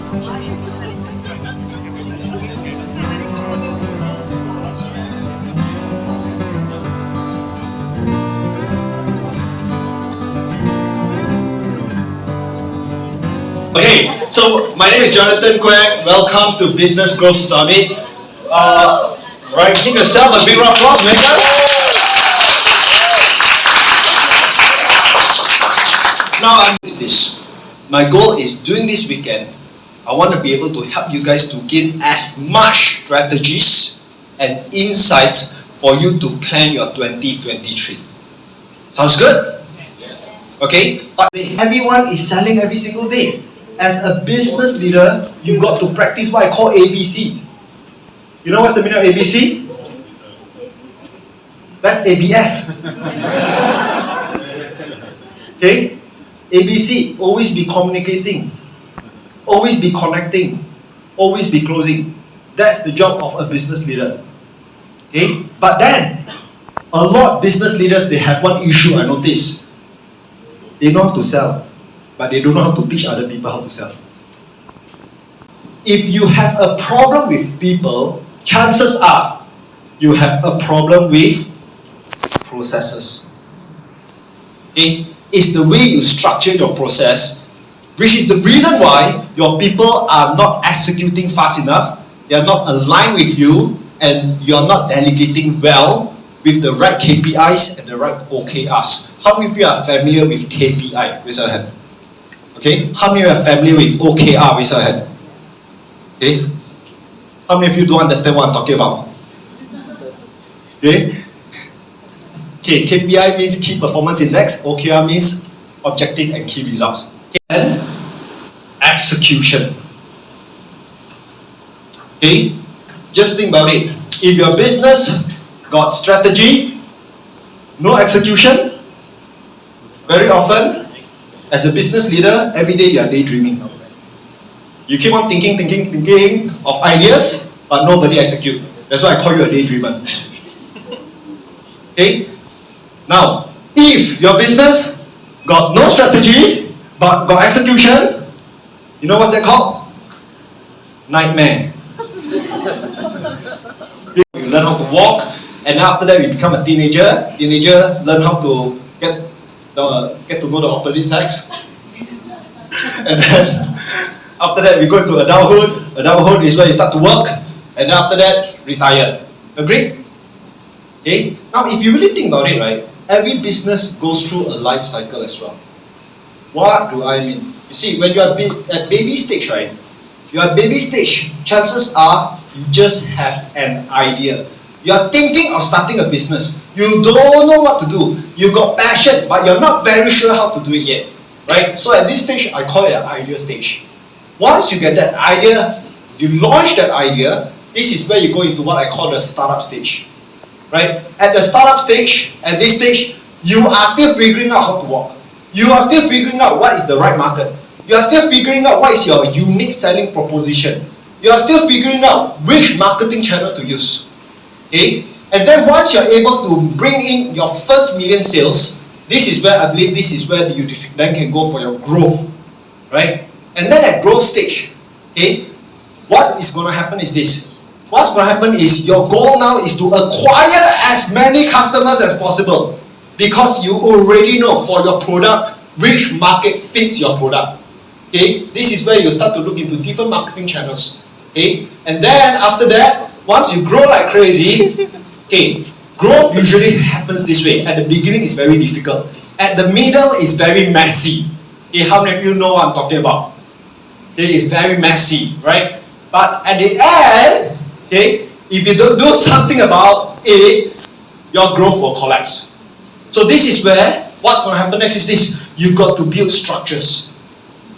Okay, so my name is Jonathan Quek. Welcome to Business Growth Summit. Right, give yourself a big round of applause, man. Now my goal is during this weekend, I want to be able to help you guys to gain as much strategies and insights for you to plan your 2023. Sounds good? Yes. Okay, but everyone is selling every single day. As a business leader, you got to practice what I call ABC. You know what's the meaning of ABC? That's ABS. Okay? ABC, always be communicating, always be connecting, always be closing. That's the job of a business leader. Okay? But then, a lot of business leaders, they have one issue I noticed. They know how to sell, but they don't know how to teach other people how to sell. If you have a problem with people, chances are you have a problem with processes. Okay? It's the way you structure your process, which is the reason why your people are not executing fast enough, they are not aligned with you, and you are not delegating well with the right KPIs and the right OKRs. How many of you are familiar with KPI? Raise your hand. Okay? How many of you are familiar with OKR? Raise your hand. Okay? How many of you don't understand what I'm talking about? Okay? Okay, KPI means Key Performance Index, OKR means Objective and Key Results. And execution. Okay? Just think about it. If your business got strategy, no execution, very often, as a business leader, every day you are daydreaming. You keep on thinking of ideas, but nobody execute. That's why I call you a daydreamer. Okay? Now, if your business got no strategy, but got execution, you know what's that called? Nightmare. You learn how to walk, and after that you become a teenager. Teenager learn how to get to know the opposite sex. And then after that we go into adulthood. Adulthood is where you start to work, and after that retire. Agree? Okay? Now if you really think about it, right, every business goes through a life cycle as well. What do I mean? You see, when you are at baby stage, right? You are at baby stage, chances are you just have an idea. You are thinking of starting a business. You don't know what to do. You got passion, but you're not very sure how to do it yet. Right? So at this stage, I call it an idea stage. Once you get that idea, you launch that idea, this is where you go into what I call the startup stage. Right? At the startup stage, at this stage, you are still figuring out how to walk. You are still figuring out what is the right market. You are still figuring out what is your unique selling proposition. You are still figuring out which marketing channel to use. Okay? And then once you're able to bring in your first million sales, this is where I believe this is where you then can go for your growth. Right? And then at growth stage, okay, what is going to happen is this. What's going to happen is your goal now is to acquire as many customers as possible, because you already know for your product which market fits your product. Okay, this is where you start to look into different marketing channels. Okay, and then after that, once you grow like crazy, okay, growth usually happens this way. At the beginning, it's very difficult. At the middle, it's very messy. Okay, how many of you know what I'm talking about? Okay, it's very messy, right? But at the end, okay, if you don't do something about it, your growth will collapse. So this is where, what's going to happen next is this. You got to build structures.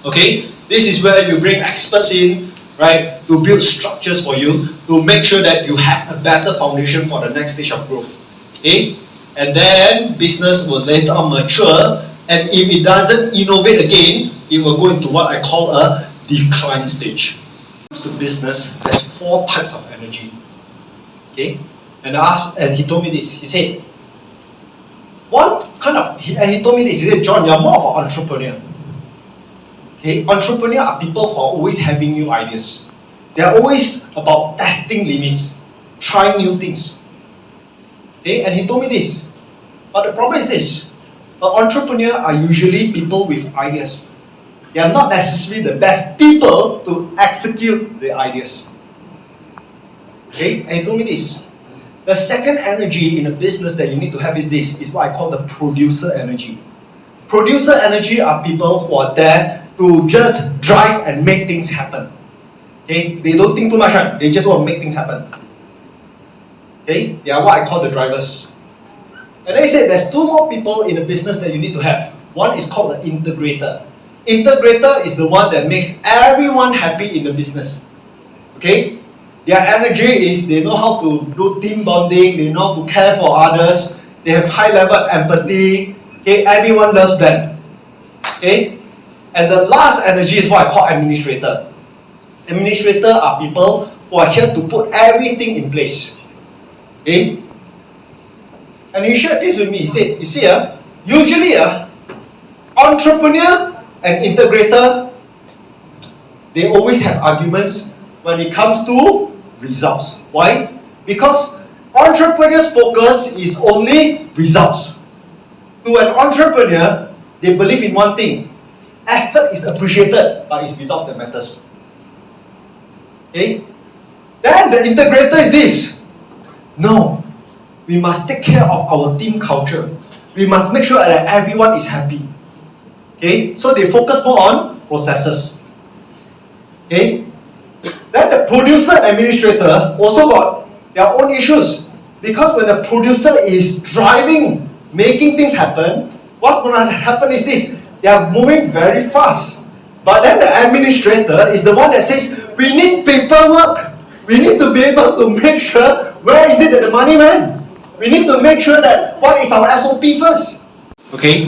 Okay, this is where you bring experts in, right, to build structures for you, to make sure that you have a better foundation for the next stage of growth. Okay, and then business will later on mature, and if it doesn't innovate again, it will go into what I call a decline stage. When it comes to business, there's 4 types of energy. Okay, and he told me this. He said, he told me this. He said, John, you're more of an entrepreneur. Okay, entrepreneurs are people who are always having new ideas. They are always about testing limits, trying new things. Okay, and he told me this. But the problem is this: entrepreneurs are usually people with ideas. They are not necessarily the best people to execute the ideas. Okay, and he told me this. The second energy in a business that you need to have is this, is what I call the producer energy. Producer energy are people who are there to just drive and make things happen. Okay, they don't think too much, right? They just want to make things happen. Okay, they are what I call the drivers. And then he said there's two more people in a business that you need to have. One is called the integrator. Integrator is the one that makes everyone happy in the business. Okay? Their energy is they know how to do team bonding, they know how to care for others, they have high level of empathy. Okay, everyone loves them. Okay? And the last energy is what I call administrator. Administrator are people who are here to put everything in place. Okay? And he shared this with me. He said, you see, usually entrepreneur and integrator, they always have arguments when it comes to results. Why? Because entrepreneur's focus is only results. To an entrepreneur, they believe in one thing: effort is appreciated, but it's results that matters. Okay? Then the integrator is this: no, we must take care of our team culture. We must make sure that everyone is happy. Okay? So they focus more on processes. Okay? Then the producer and administrator also got their own issues. Because when the producer is driving, making things happen, what's going to happen is this: they are moving very fast. But then the administrator is the one that says, we need paperwork. We need to be able to make sure where is it that the money went. We need to make sure that what is our SOP first. Okay,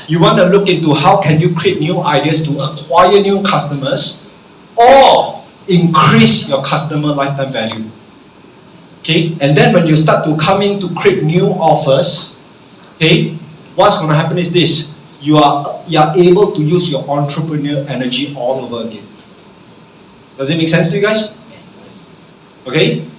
you want to look into how can you create new ideas to acquire new customers or increase your customer lifetime value. Okay, and then when you start to come in to create new offers, okay, what's going to happen is this: you are able to use your entrepreneur energy all over again. Does it make sense to you guys? Okay.